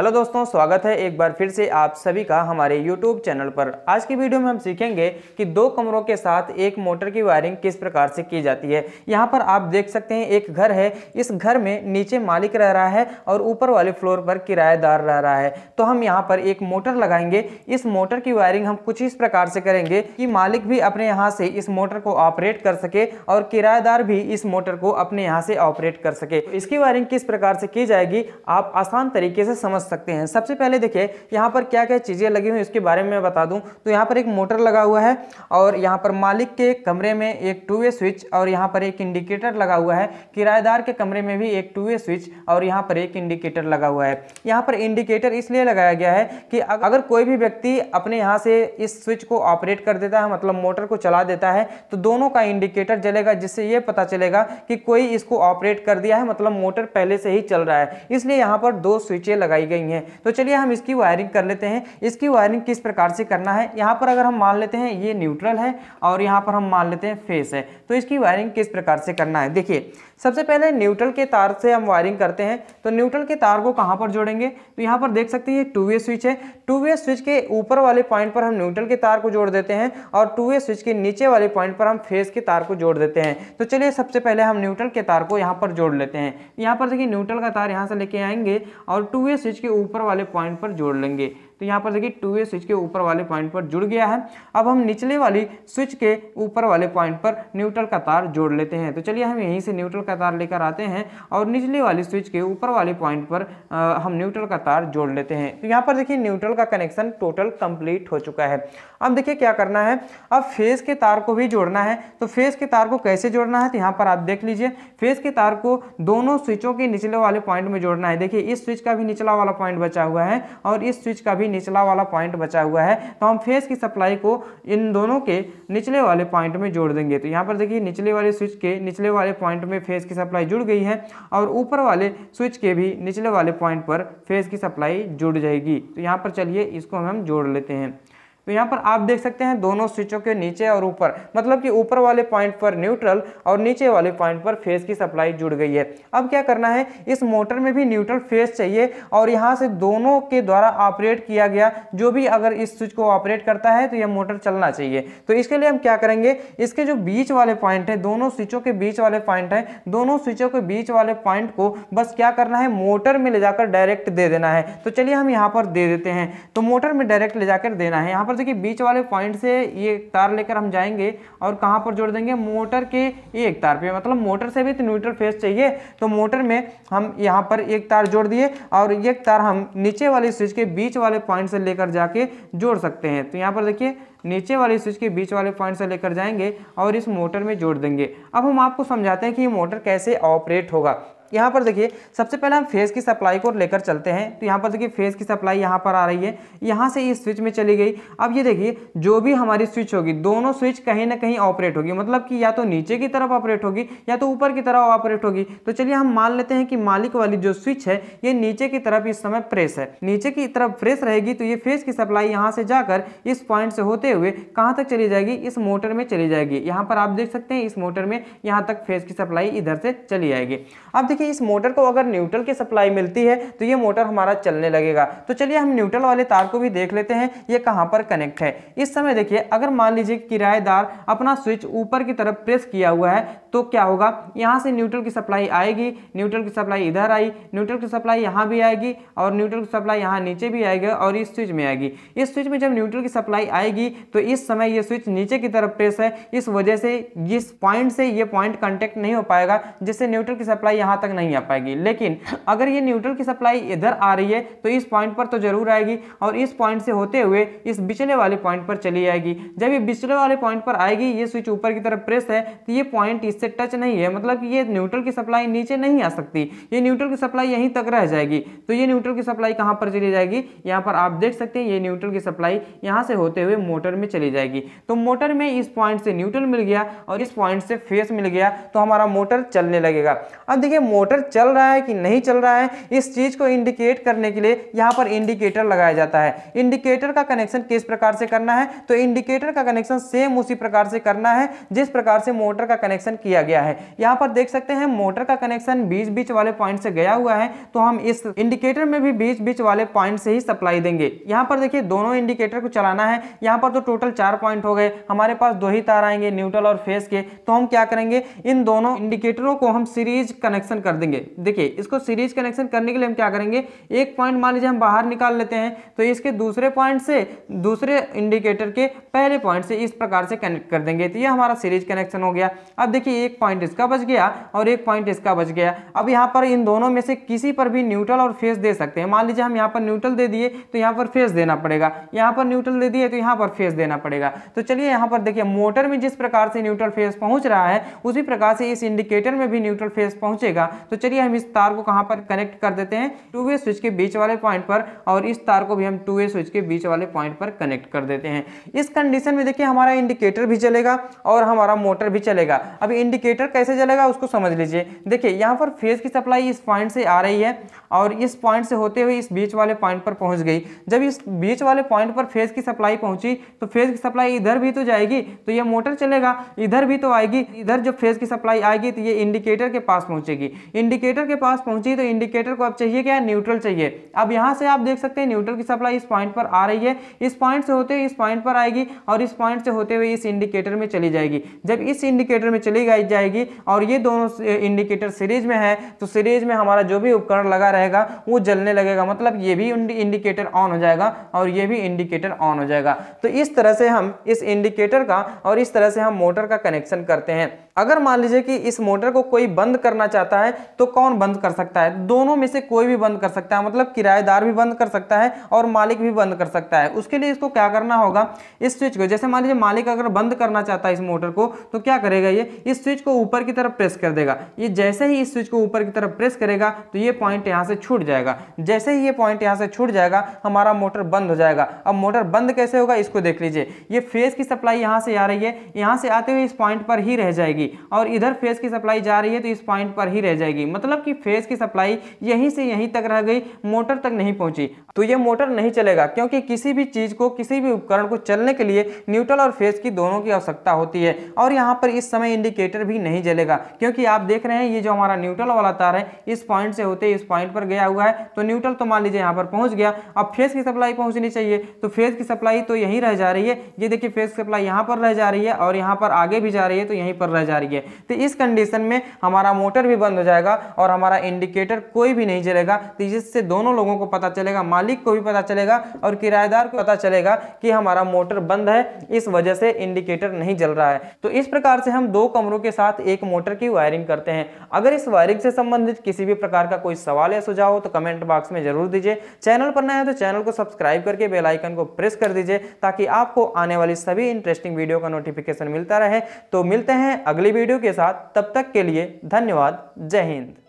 Hello दोस्तों, स्वागत है एक बार फिर से आप सभी का हमारे YouTube चैनल पर। आज की वीडियो में हम सीखेंगे कि दो कमरों के साथ एक मोटर की वायरिंग किस प्रकार से की जाती है। यहाँ पर आप देख सकते हैं एक घर है। इस घर में नीचे मालिक रह रहा है और ऊपर वाले फ्लोर पर किराएदार रह रहा है। तो हम यहाँ पर एक मोटर लगाएंगे। इस मोटर की वायरिंग हम कुछ इस प्रकार से करेंगे कि मालिक भी अपने यहाँ से इस मोटर को ऑपरेट कर सके और किराएदार भी इस मोटर को अपने यहाँ से ऑपरेट कर सके। इसकी वायरिंग किस प्रकार से की जाएगी आप आसान तरीके से समझ सकते हैं। सबसे पहले देखिए यहाँ पर क्या क्या चीजें लगी हुई इसके बारे में मैं बता दूं। तो यहाँ पर एक मोटर लगा हुआ है और यहाँ पर मालिक के कमरे में एक टू वे स्विच और यहाँ पर एक इंडिकेटर लगा हुआ है। किराएदार के कमरे में भी एक टू वे स्विच और यहाँ पर एक इंडिकेटर लगा हुआ है। यहाँ पर इंडिकेटर इसलिए लगाया गया है कि अगर कोई भी व्यक्ति अपने यहाँ से इस स्विच को ऑपरेट कर देता है, मतलब मोटर को चला देता है, तो दोनों का इंडिकेटर जलेगा, जिससे ये पता चलेगा कि कोई इसको ऑपरेट कर दिया है, मतलब मोटर पहले से ही चल रहा है। इसलिए यहाँ पर दो स्विचें लगाई गई हैं। तो चलिए हम इसकी वायरिंग कर लेते हैं। इसकी वायरिंग किस प्रकार से करना है, यहाँ पर अगर हम मान लेते हैं ये न्यूट्रल है और यहाँ पर हम मान लेते हैं फेस है। तो इसकी वायरिंग किस प्रकार से करना है, देखिए सबसे पहले न्यूट्रल के तार से हम वायरिंग करते हैं। तो न्यूट्रल के तार को कहाँ पर जोड़ेंगे, तो यहाँ पर देख सकते हैं ये टू वे स्विच है। टू वे स्विच के ऊपर वाले पॉइंट पर हम न्यूट्रल के तार को जोड़ देते हैं और टू वे स्विच के नीचे वाले पॉइंट पर हम फेस के तार को जोड़ देते हैं। तो चलिए सबसे पहले हम न्यूट्रल के तार को यहाँ पर जोड़ लेते हैं। यहाँ पर देखिए न्यूट्रल का तार यहाँ से लेके आएंगे और टू वे स्विच के ऊपर वाले पॉइंट पर जोड़ लेंगे। तो यहाँ पर देखिए टू वे स्विच के ऊपर वाले पॉइंट पर जुड़ गया है। अब हम निचले वाली स्विच के ऊपर वाले पॉइंट पर न्यूट्रल का तार जोड़ लेते हैं। तो चलिए हम यहीं से न्यूट्रल का तार लेकर आते हैं और निचले वाली स्विच के ऊपर वाले पॉइंट पर हम न्यूट्रल का तार जोड़ लेते हैं। तो यहाँ पर देखिए न्यूट्रल का कनेक्शन टोटल कंप्लीट हो चुका है। अब देखिए क्या करना है, अब फेस के तार को भी जोड़ना है। तो फेस के तार को कैसे जोड़ना है, तो यहाँ पर आप देख लीजिए फेस के तार को दोनों स्विचों के निचले वाले पॉइंट में जोड़ना है। देखिए इस स्विच का भी निचला वाला पॉइंट बचा हुआ है और इस स्विच का भी निचला वाला पॉइंट बचा हुआ है। तो हम फेस की सप्लाई को इन दोनों के निचले वाले पॉइंट में जोड़ देंगे। तो यहाँ पर देखिए निचले वाले स्विच के निचले वाले पॉइंट में फेस की सप्लाई जुड़ गई है और ऊपर वाले स्विच के भी निचले वाले पॉइंट पर फेस की सप्लाई जुड़ जाएगी। तो यहाँ पर चलिए इसको हम जोड़ लेते हैं। तो यहाँ पर आप देख सकते हैं दोनों स्विचों के नीचे और ऊपर, मतलब कि ऊपर वाले पॉइंट पर न्यूट्रल और नीचे वाले पॉइंट पर फेस की सप्लाई जुड़ गई है। अब क्या करना है, इस मोटर में भी न्यूट्रल फेस चाहिए और यहाँ से दोनों के द्वारा ऑपरेट किया गया जो भी अगर इस स्विच को ऑपरेट करता है तो यह मोटर चलना चाहिए। तो इसके लिए हम क्या करेंगे, इसके जो बीच वाले पॉइंट है, दोनों स्विचों के बीच वाले पॉइंट है, दोनों स्विचों के बीच वाले पॉइंट को बस क्या करना है, मोटर में ले जाकर डायरेक्ट दे देना है। तो चलिए हम यहाँ पर दे देते हैं। तो मोटर में डायरेक्ट ले जाकर देना है। यहाँ पर देखिए बीच वाले पॉइंट से ये तार लेकर हम जाएंगे और कहां पर जोड़ देंगे, मोटर के एक तार पे, मतलब मोटर से भी तो न्यूट्रल फेस चाहिए। तो मोटर में हम यहां पर एक तार जोड़ दिए और एक तार हम नीचे वाले स्विच के बीच वाले पॉइंट से लेकर जाके जोड़ सकते हैं। तो यहां पर देखिए नीचे वाले स्विच के बीच वाले पॉइंट से लेकर जाएंगे और इस मोटर में जोड़ देंगे। अब हम आपको समझाते हैं कि ये मोटर कैसे ऑपरेट होगा। यहाँ पर देखिए सबसे पहले हम फेस की सप्लाई को लेकर चलते हैं। तो यहाँ पर देखिए फेस की सप्लाई यहाँ पर आ रही है, यहाँ से इस स्विच में चली गई। अब ये देखिए जो भी हमारी स्विच होगी, दोनों स्विच कहीं ना कहीं ऑपरेट होगी, मतलब कि या तो नीचे की तरफ ऑपरेट होगी या तो ऊपर की तरफ ऑपरेट होगी। तो चलिए हम मान लेते हैं कि मालिक वाली जो स्विच है ये नीचे की तरफ इस समय प्रेस है, नीचे की तरफ प्रेस रहेगी। तो ये फेस की सप्लाई यहाँ से जाकर इस पॉइंट से होते हुए कहाँ तक चली जाएगी, इस मोटर में चली जाएगी। यहाँ पर आप देख सकते हैं इस मोटर में यहाँ तक फेस की सप्लाई इधर से चली जाएगी। अब देखिए इस मोटर को अगर न्यूट्रल की सप्लाई मिलती है तो ये मोटर हमारा चलने लगेगा। तो चलिए हम न्यूट्रल वाले तार को भी देख लेते हैं ये कहां पर कनेक्ट है। इस समय देखिए अगर मान लीजिए किराएदार अपना स्विच ऊपर की तरफ प्रेस किया हुआ है तो क्या होगा, यहां से न्यूट्रल की सप्लाई आएगी, न्यूट्रल की सप्लाई इधर आई, न्यूट्रल की सप्लाई यहां भी आएगी और न्यूट्रल की सप्लाई यहां नीचे भी आएगी और इस स्विच में आएगी। इस स्विच में जब न्यूट्रल की सप्लाई आएगी तो इस समय ये स्विच नीचे की तरफ प्रेस है, इस वजह से इस पॉइंट से ये पॉइंट कांटेक्ट नहीं हो पाएगा, जिससे न्यूट्रल की सप्लाई यहां तक नहीं आ पाएगी। लेकिन अगर ये न्यूट्रल की सप्लाई इधर आ रही है तो इस पॉइंट पर तो जरूर आएगी और इस पॉइंट से होते हुए इस बिचले वाले पॉइंट पर चली जाएगी। जब ये बिचले वाले पॉइंट पर आएगी, ये स्विच ऊपर की तरफ प्रेस है तो ये पॉइंट इससे टच नहीं है, मतलब कि ये न्यूट्रल की सप्लाई नीचे नहीं आ सकती, ये न्यूट्रल की सप्लाई यहीं तक रह जाएगी। तो ये न्यूट्रल की सप्लाई कहां पर चली जाएगी, यहाँ पर आप देख सकते हैं ये न्यूट्रल की सप्लाई यहां से होते हुए मोटर में चली जाएगी। तो मोटर में इस पॉइंट से न्यूट्रल मिल गया और इस पॉइंट से फेस मिल गया तो हमारा मोटर चलने लगेगा। अब देखिए मोटर चल रहा है कि नहीं चल रहा है, इस चीज को इंडिकेट करने के लिए यहाँ पर इंडिकेटर लगाया जाता है। इंडिकेटर का कनेक्शन किस प्रकार से करना है, तो इंडिकेटर का कनेक्शन सेम उसी प्रकार से करना है जिस प्रकार से मोटर का कनेक्शन किया किया गया है। यहाँ पर देख सकते हैं मोटर का कनेक्शन बीच बीच वाले पॉइंट से गया हुआ है, तो हम इस इंडिकेटर में भी बीच बीच वाले पॉइंट से ही सप्लाई देंगे। यहाँ पर देखिए दोनों इंडिकेटर को चलाना है। यहाँ पर तो टोटल 4 पॉइंट हो गए, हमारे पास 2 ही तार आएंगे न्यूट्रल और फेज के। तो हम क्या करेंगे, इन दोनों इंडिकेटरों को हम सीरीज कनेक्शन कर देंगे। देखिए इसको सीरीज कनेक्शन करने के लिए हम क्या करेंगे, एक पॉइंट मान लीजिए हम बाहर निकाल लेते हैं, तो इसके दूसरे पॉइंट से दूसरे इंडिकेटर के पहले पॉइंट से इस प्रकार से कनेक्ट कर देंगे। तो ये हमारा सीरीज कनेक्शन हो गया। अब देखिए एक पॉइंट इसका बच गया और एक पॉइंट इसका बच गया। अब यहाँ पर इन दोनों में से किसी पर भी न्यूट्रल और फेज दे सकते हैं। मान लीजिए हम यहाँ पर न्यूट्रल दे दिए तो यहाँ पर फेज देना पड़ेगा, यहाँ पर न्यूट्रल दे दिए तो यहाँ पर फेज देना पड़ेगा। तो चलिए यहाँ पर देखिए मोटर में जिस प्रकार से न्यूट्रल फेज पहुंच रहा है उसी प्रकार से इस इंडिकेटर में भी न्यूट्रल फेज पहुंचेगा। तो चलिए हम इस तार को कहां पर कनेक्ट कर देते हैं, 2 वे स्विच के बीच वाले पॉइंट पर, और इस तार को भी हम 2 वे स्विच के बीच वाले पॉइंट पर कनेक्ट कर देते हैं। इस कंडीशन में देखिए हमारा इंडिकेटर भी चलेगा और हमारा मोटर भी चलेगा। अब इंडिकेटर कैसे चलेगा उसको समझ लीजिए। देखिए यहाँ पर फेज की सप्लाई इस पॉइंट से आ रही है और इस पॉइंट से होते हुए इस बीच वाले पॉइंट पर पहुंच गई। जब इस बीच वाले पॉइंट पर फेज की सप्लाई पहुंची तो फेज की सप्लाई इधर भी तो जाएगी, तो ये मोटर चलेगा, इधर भी तो आएगी। इधर जब फेज की सप्लाई आएगी तो ये इंडिकेटर के पास पहुंचेगी। इंडिकेटर के पास पहुंची तो इंडिकेटर को अब चाहिए क्या, न्यूट्रल चाहिए। अब यहां से आप देख सकते हैं न्यूट्रल की सप्लाई इस पॉइंट पर आ रही है, इस पॉइंट से होते हुए इस पॉइंट पर आएगी और इस पॉइंट से होते हुए इस इंडिकेटर में चली जाएगी। जब इस इंडिकेटर में चली जाएगी और ये दोनों इंडिकेटर सीरीज में है तो सीरीज में हमारा जो भी उपकरण लगा रहेगा वो जलने लगेगा, मतलब ये भी इंडिकेटर ऑन हो जाएगा और ये भी इंडिकेटर ऑन हो जाएगा। तो इस तरह से हम इस इंडिकेटर का और इस तरह से हम मोटर का कनेक्शन करते हैं। अगर मान लीजिए कि इस मोटर को कोई बंद करना चाहता है तो कौन बंद कर सकता है, दोनों में से कोई भी बंद कर सकता है, मतलब किराएदार भी बंद कर सकता है और मालिक भी बंद कर सकता है। उसके लिए इसको क्या करना होगा, इस स्विच को, जैसे मान लीजिए मालिक अगर बंद करना चाहता है इस मोटर को तो क्या करेगा, ये इस स्विच को ऊपर की तरफ प्रेस कर देगा। ये जैसे ही इस स्विच को ऊपर की तरफ प्रेस करेगा तो ये पॉइंट यहाँ से छूट जाएगा। जैसे ही ये पॉइंट यहाँ से छूट जाएगा हमारा मोटर बंद हो जाएगा। अब मोटर बंद कैसे होगा इसको देख लीजिए। ये फेज की सप्लाई यहाँ से आ रही है, यहाँ से आते हुए इस पॉइंट पर ही रह जाएगी और इधर फेज की सप्लाई जा रही है तो इस पॉइंट पर ही रह जाएगी, मतलब कि फेज की सप्लाई यहीं से यहीं तक रह गई, मोटर तक नहीं पहुंची। तो ये मोटर नहीं चलेगा, क्योंकि किसी भी चीज को, किसी भी उपकरण को चलने के लिए न्यूट्रल और फेज की दोनों की आवश्यकता होती है। और यहाँ पर इस समय इंडिकेटर भी नहीं जलेगा, क्योंकि आप देख रहे हैं ये जो हमारा न्यूट्रल वाला तार है इस पॉइंट से होते इस पॉइंट पर गया हुआ है, तो न्यूट्रल तो मान लीजिए यहाँ पर पहुंच गया। अब फेज की सप्लाई पहुंचनी चाहिए, तो फेज की सप्लाई तो यहीं रह जा रही है। ये देखिए फेज सप्लाई यहाँ पर रह जा रही है और यहाँ पर आगे भी जा रही है, तो यहीं पर रह जा रही है। तो इस कंडीशन में हमारा मोटर भी बंद हो जाएगा और हमारा इंडिकेटर कोई भी नहीं जलेगा। तो जिससे दोनों लोगों को पता चलेगा, मालिक को भी पता चलेगा और किराएदार को पता चलेगा कि हमारा मोटर बंद है, इस वजह से इंडिकेटर नहीं जल रहा है। तो इस प्रकार से हम 2 कमरों के साथ एक मोटर की वायरिंग करते हैं। अगर इस वायरिंग से संबंधित किसी भी प्रकार का कोई सवाल या सुझाव हो तो कमेंट बॉक्स में जरूर दीजिए। चैनल पर नया है तो चैनल को सब्सक्राइब करके बेल आइकन को प्रेस कर दीजिए, ताकि आपको आने वाली सभी इंटरेस्टिंग वीडियो का नोटिफिकेशन मिलता रहे। तो मिलते हैं अगली वीडियो के साथ, तब तक के लिए धन्यवाद। जय हिंद।